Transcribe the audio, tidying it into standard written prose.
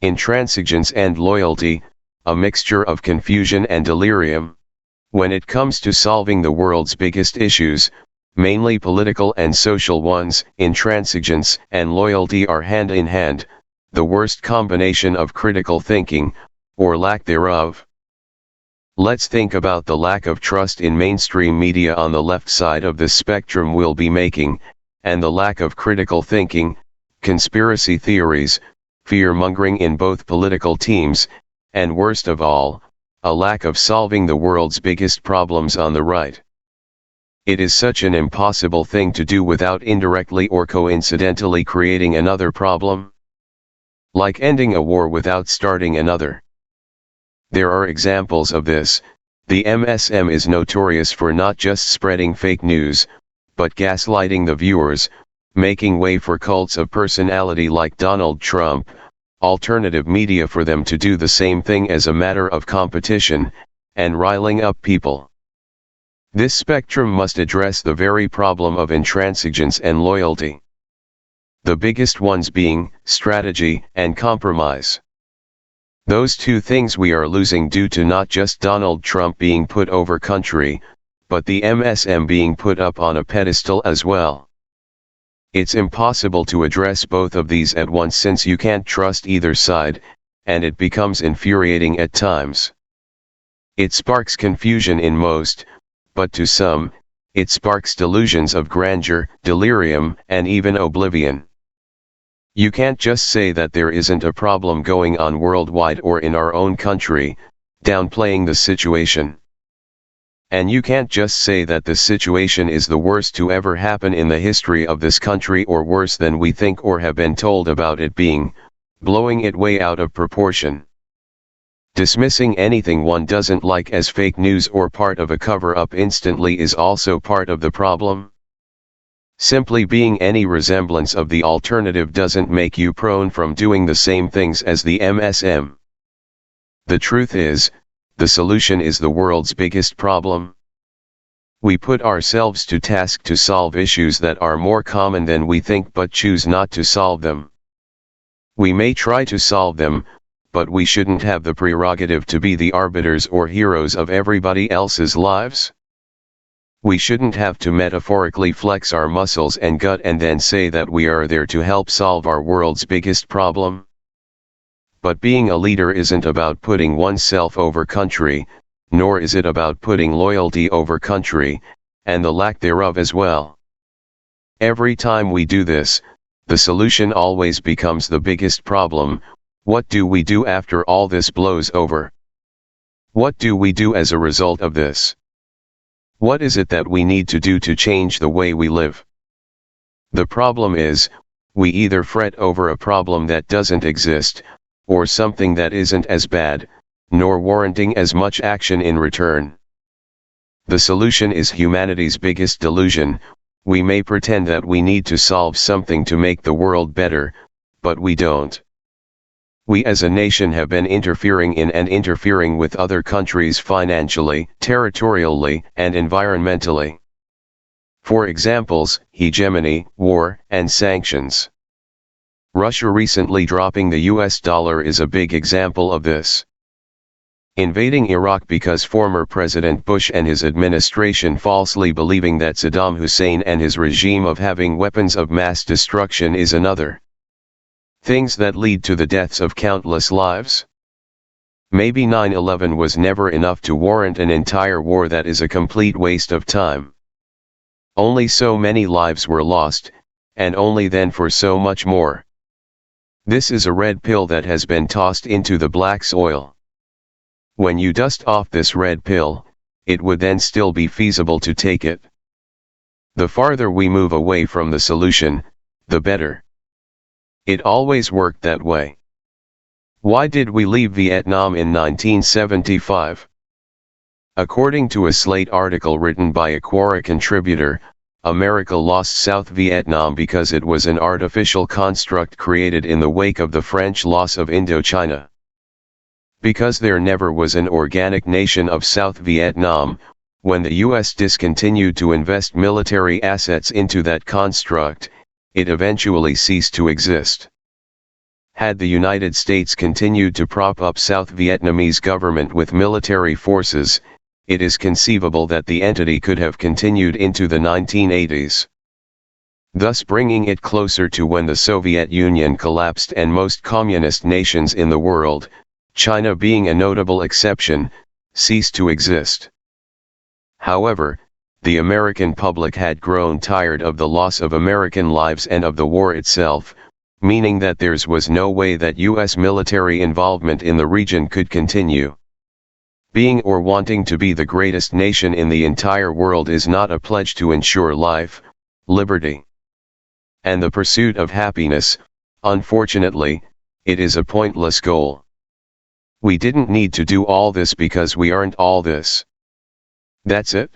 intransigence and loyalty, a mixture of confusion and delirium. When it comes to solving the world's biggest issues, mainly political and social ones, intransigence and loyalty are hand in hand, the worst combination of critical thinking, or lack thereof. Let's think about the lack of trust in mainstream media on the left side of the spectrum we'll be making, and the lack of critical thinking, conspiracy theories, fear-mongering in both political teams, and worst of all, a lack of solving the world's biggest problems on the right. It is such an impossible thing to do without indirectly or coincidentally creating another problem. Like ending a war without starting another. There are examples of this. The MSM is notorious for not just spreading fake news, but gaslighting the viewers, making way for cults of personality like Donald Trump, alternative media for them to do the same thing as a matter of competition, and riling up people. This spectrum must address the very problem of intransigence and loyalty. The biggest ones being strategy and compromise. Those two things we are losing due to not just Donald Trump being put over country, but the MSM being put up on a pedestal as well. It's impossible to address both of these at once since you can't trust either side, and it becomes infuriating at times. It sparks confusion in most, but to some, it sparks delusions of grandeur, delirium, and even oblivion. You can't just say that there isn't a problem going on worldwide or in our own country, downplaying the situation. And you can't just say that the situation is the worst to ever happen in the history of this country or worse than we think or have been told about it being, blowing it way out of proportion. Dismissing anything one doesn't like as fake news or part of a cover-up instantly is also part of the problem. Simply being any resemblance of the alternative doesn't make you prone from doing the same things as the MSM. The truth is, the solution is the world's biggest problem. We put ourselves to task to solve issues that are more common than we think but choose not to solve them. We may try to solve them, but we shouldn't have the prerogative to be the arbiters or heroes of everybody else's lives. We shouldn't have to metaphorically flex our muscles and gut and then say that we are there to help solve our world's biggest problem. But being a leader isn't about putting oneself over country, nor is it about putting loyalty over country, and the lack thereof as well. Every time we do this, the solution always becomes the biggest problem. What do we do after all this blows over? What do we do as a result of this? What is it that we need to do to change the way we live? The problem is, we either fret over a problem that doesn't exist, or something that isn't as bad, nor warranting as much action in return. The solution is humanity's biggest delusion. We may pretend that we need to solve something to make the world better, but we don't. We as a nation have been interfering in and interfering with other countries financially, territorially, and environmentally. For examples, hegemony, war, and sanctions. Russia recently dropping the US dollar is a big example of this. Invading Iraq because former President Bush and his administration falsely believing that Saddam Hussein and his regime of having weapons of mass destruction is another. Things that lead to the deaths of countless lives. Maybe 9/11 was never enough to warrant an entire war that is a complete waste of time. Only so many lives were lost, and only then for so much more. This is a red pill that has been tossed into the black soil. When you dust off this red pill, it would then still be feasible to take it. The farther we move away from the solution, the better. It always worked that way. Why did we leave Vietnam in 1975? According to a Slate article written by a Quora contributor, America lost South Vietnam because it was an artificial construct created in the wake of the French loss of Indochina. Because there never was an organic nation of South Vietnam, when the US discontinued to invest military assets into that construct, it eventually ceased to exist. Had the United States continued to prop up South Vietnamese government with military forces, it is conceivable that the entity could have continued into the 1980s. Thus bringing it closer to when the Soviet Union collapsed and most communist nations in the world, China being a notable exception, ceased to exist. However, the American public had grown tired of the loss of American lives and of the war itself, meaning that there was no way that U.S. military involvement in the region could continue. Being or wanting to be the greatest nation in the entire world is not a pledge to ensure life, liberty, and the pursuit of happiness. Unfortunately, it is a pointless goal. We didn't need to do all this because we aren't all this. That's it.